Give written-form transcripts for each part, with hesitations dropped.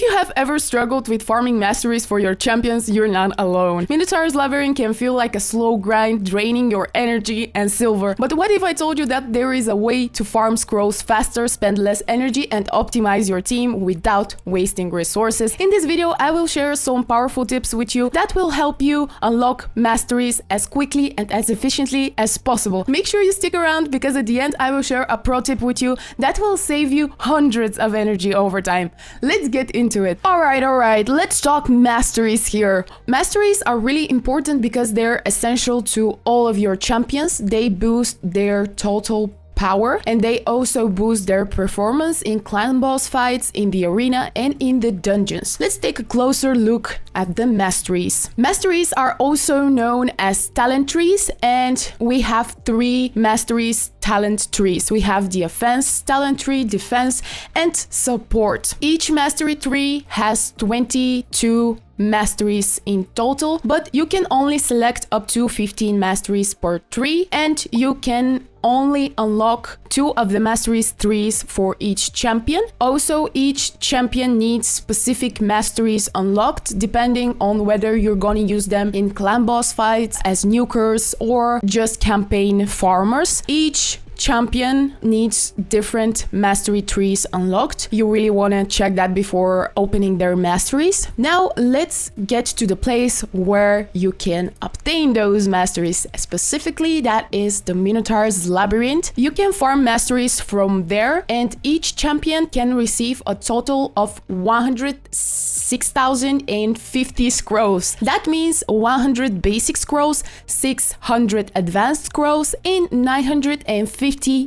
you have ever struggled with farming masteries for your champions, you're not alone. Minotaur's Labyrinth can feel like a slow grind, draining your energy and silver. But what if I told you that there is a way to farm scrolls faster, spend less energy, and optimize your team without wasting resources? In this video, I will share some powerful tips with you that will help you unlock masteries as quickly and as efficiently as possible. Make sure you stick around because at the end I will share a pro tip with you that will save you hundreds of energy over time. Let's get into it. Alright, let's talk masteries here. Masteries are really important because they're essential to all of your champions. They boost their total power and they also boost their performance in clan boss fights, in the arena, and in the dungeons. Let's take a closer look at the masteries. Masteries are also known as talent trees, and we have 3 masteries talent trees. We have the offense talent tree, defense, and support. Each mastery tree has 22 masteries in total, but you can only select up to 15 masteries per tree, and you can only unlock 2 of the masteries trees for each champion. Also, each champion needs specific masteries unlocked depending on whether you're gonna use them in clan boss fights, as nukers, or just campaign farmers. Each champion needs different mastery trees unlocked. You really want to check that before opening their masteries. Now let's get to the place where you can obtain those masteries. Specifically, that is the Minotaur's Labyrinth. You can farm masteries from there, and each champion can receive a total of 106,050 scrolls. That means 100 basic scrolls, 600 advanced scrolls, and 950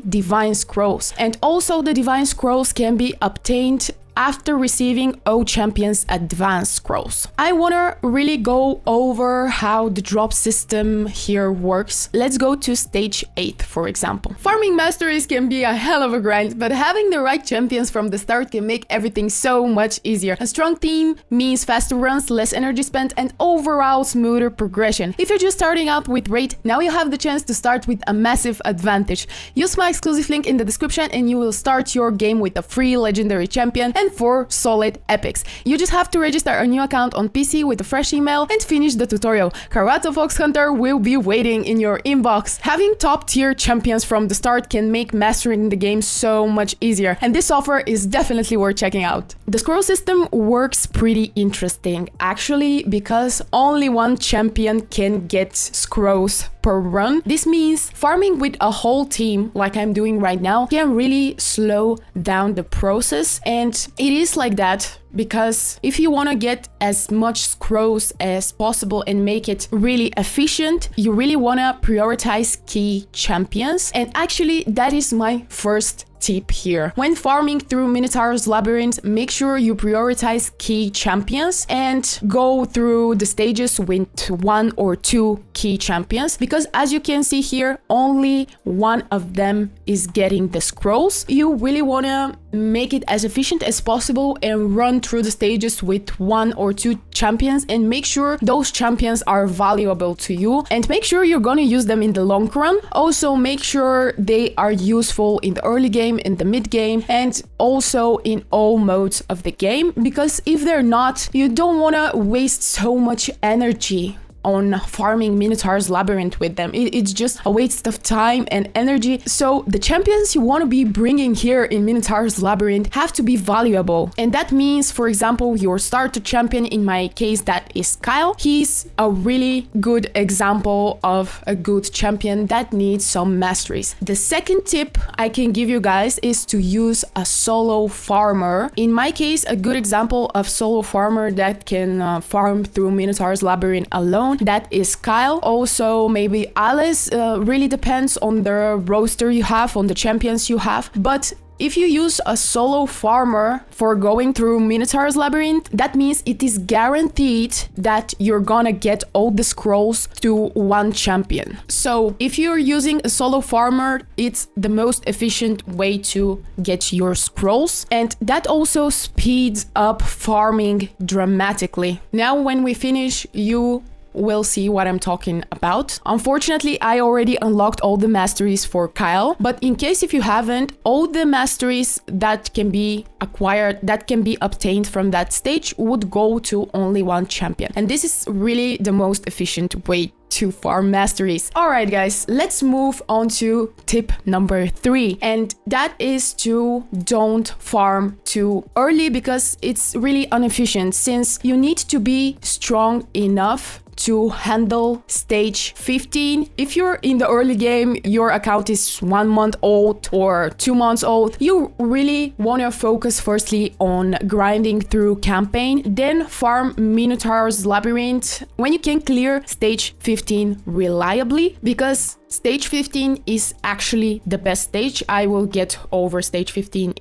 divine scrolls. And also the divine scrolls can be obtained after receiving all champions advanced scrolls. I wanna really go over how the drop system here works. Let's go to stage 8, for example. Farming masteries can be a hell of a grind, but having the right champions from the start can make everything so much easier. A strong team means faster runs, less energy spent, and overall smoother progression. If you're just starting out with Raid, now you have the chance to start with a massive advantage. Use my exclusive link in the description and you will start your game with a free legendary champion and 4 solid epics. You just have to register a new account on PC with a fresh email and finish the tutorial. Karato Fox Hunter will be waiting in your inbox. Having top tier champions from the start can make mastering the game so much easier, and this offer is definitely worth checking out. The scroll system works pretty interesting actually, because only one champion can get scrolls per run. This means farming with a whole team, like I'm doing right now, can really slow down the process, and it is like that because if you want to get as much scrolls as possible and make it really efficient, you really want to prioritize key champions. And actually, that is my first tip here. When farming through Minotaur's Labyrinth, make sure you prioritize key champions and go through the stages with 1 or 2 key champions, because as you can see here, only one of them is getting the scrolls. You really want to make it as efficient as possible and run through the stages with 1 or 2 champions, and make sure those champions are valuable to you, and make sure you're gonna use them in the long run. Also make sure they are useful in the early game, in the mid game, and also in all modes of the game, because if they're not, you don't want to waste so much energy on farming Minotaur's Labyrinth with them. It's just a waste of time and energy. So the champions you want to be bringing here in Minotaur's Labyrinth have to be valuable. And that means, for example, your starter champion, in my case that is Kyle. He's a really good example of a good champion that needs some masteries. The second tip I can give you guys is to use a solo farmer. In my case, a good example of solo farmer that can farm through Minotaur's Labyrinth alone, that is Kyle. Also maybe Alice, really depends on the roster you have, on the champions you have. But if you use a solo farmer for going through Minotaur's Labyrinth, that means it is guaranteed that you're gonna get all the scrolls to one champion. So if you're using a solo farmer, it's the most efficient way to get your scrolls, and that also speeds up farming dramatically. Now when we finish, you will see what I'm talking about. Unfortunately, I already unlocked all the masteries for Kyle, but in case if you haven't, all the masteries that can be acquired, that can be obtained from that stage would go to only one champion. And this is really the most efficient way to farm masteries. All right, guys, let's move on to tip number 3. And that is to don't farm too early, because it's really inefficient, since you need to be strong enough to handle stage 15. If you're in the early game, your account is 1 month old or 2 months old, you really want to focus firstly on grinding through campaign, then farm Minotaur's Labyrinth when you can clear stage 15 reliably, because stage 15 is actually the best stage. I will get over stage 15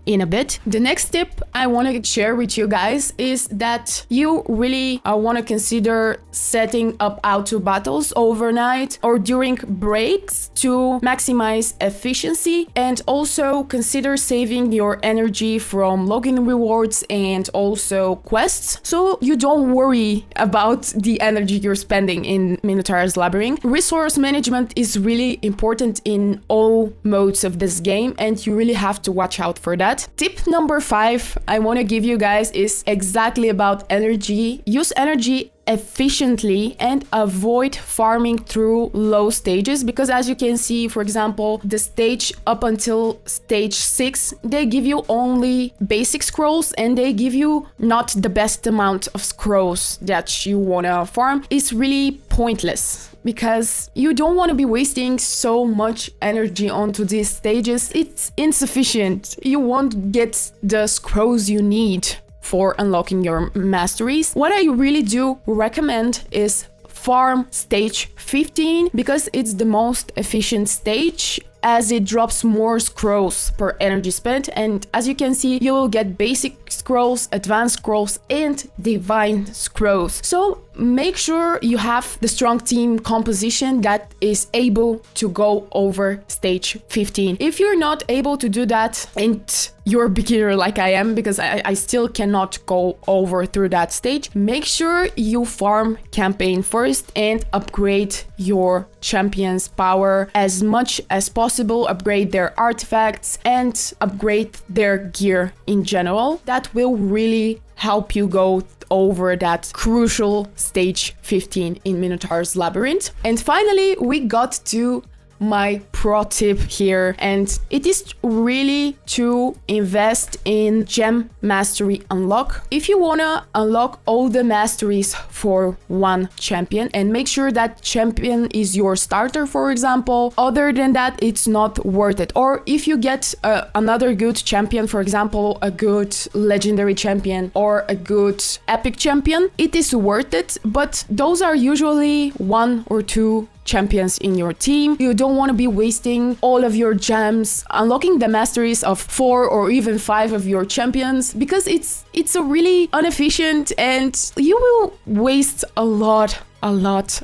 in a bit. The next tip I want to share with you guys is that you really want to consider setting up auto battles overnight or during breaks to maximize efficiency, and also consider saving your energy from login rewards and also quests, so you don't worry about the energy you're spending in Minotaur's Labyrinth. Resource management is really important in all modes of this game, and you really have to watch out for that. Tip number 5 I want to give you guys is exactly about energy. Use energy efficiently and avoid farming through low stages, because as you can see, for example, the stage up until stage 6, they give you only basic scrolls and they give you not the best amount of scrolls that you want to farm. It's really pointless, because you don't want to be wasting so much energy onto these stages. It's insufficient. You won't get the scrolls you need for unlocking your masteries. What I really do recommend is farm stage 15, because it's the most efficient stage, as it drops more scrolls per energy spent. And as you can see, you will get basic scrolls, advanced scrolls, and divine scrolls. So make sure you have the strong team composition that is able to go over stage 15. If you're not able to do that, and you're a beginner like I am, because I still cannot go over through that stage, make sure you farm campaign first and upgrade your champion's power as much as possible, upgrade their artifacts and upgrade their gear in general. That will really help you go over that crucial stage 15 in Minotaur's Labyrinth. And finally, we got to my pro tip here, and it is really to invest in gem mastery unlock. If you want to unlock all the masteries for one champion, and make sure that champion is your starter, for example, other than that, it's not worth it. Or if you get another good champion, for example, a good legendary champion or a good epic champion, it is worth it, but those are usually 1 or 2 champions in your team. You don't want to be wasting all of your gems unlocking the masteries of 4 or even 5 of your champions, because it's a really inefficient, and you will waste a lot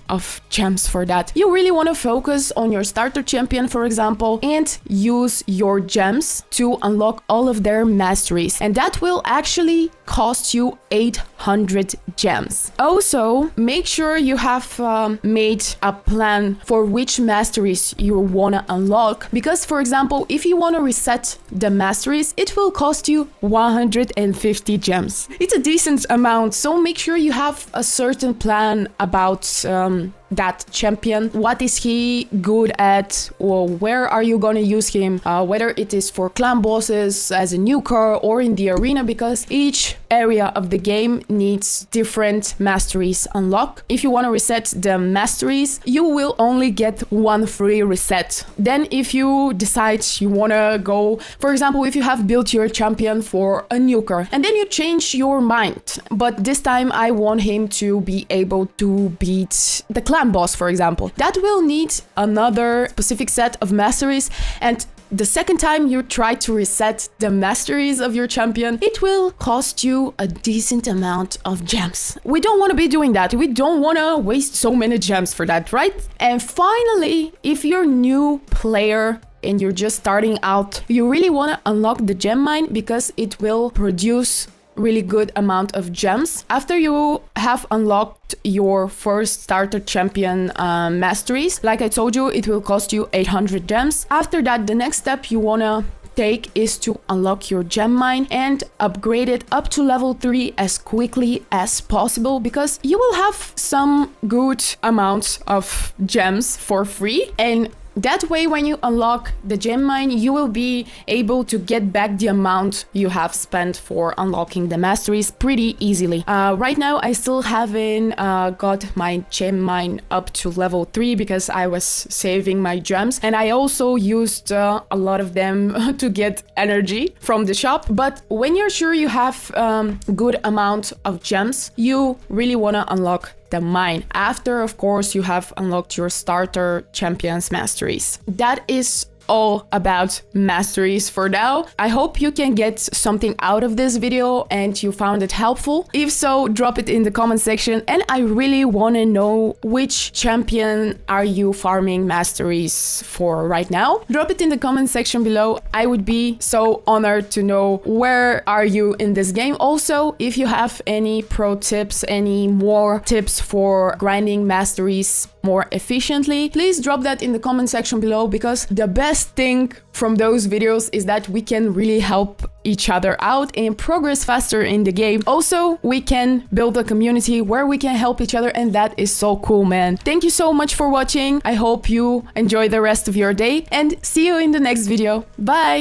of gems for that. You really want to focus on your starter champion, for example, and use your gems to unlock all of their masteries, and that will actually cost you 800 gems. Also, make sure you have made a plan for which masteries you want to unlock, because, for example, if you want to reset the masteries, it will cost you 150 gems. It's a decent amount, so make sure you have a certain plan about that champion. What is he good at, or where are you gonna use him, whether it is for clan bosses, as a nuker, or in the arena, because each area of the game needs different masteries unlocked. If you want to reset the masteries, you will only get 1 free reset. Then if you decide you want to go, for example, if you have built your champion for a nuker and then you change your mind, but this time I want him to be able to beat the clan boss, for example, that will need another specific set of masteries, and the second time you try to reset the masteries of your champion, it will cost you a decent amount of gems. We don't want to be doing that. We don't want to waste so many gems for that, right? And finally, if you're a new player and you're just starting out, you really want to unlock the gem mine, because it will produce really good amount of gems. After you have unlocked your first starter champion masteries, like I told you, it will cost you 800 gems. After that, the next step you wanna take is to unlock your gem mine and upgrade it up to level 3 as quickly as possible, because you will have some good amounts of gems for free, and that way when you unlock the gem mine you will be able to get back the amount you have spent for unlocking the masteries pretty easily. Right now I still haven't got my gem mine up to level 3 because I was saving my gems, and I also used a lot of them to get energy from the shop. But when you're sure you have good amount of gems, you really want to unlock the mine after, of course, you have unlocked your starter champions masteries. That is all about masteries for now. I hope you can get something out of this video and you found it helpful. If so, drop it in the comment section, and I really want to know which champion are you farming masteries for right now. Drop it in the comment section below. I would be so honored to know where are you in this game. Also, if you have any pro tips, any more tips for grinding masteries more efficiently, please drop that in the comment section below, because the best thing from those videos is that we can really help each other out and progress faster in the game. Also, we can build a community where we can help each other, and that is so cool, man. Thank you so much for watching. I hope you enjoy the rest of your day and see you in the next video. Bye!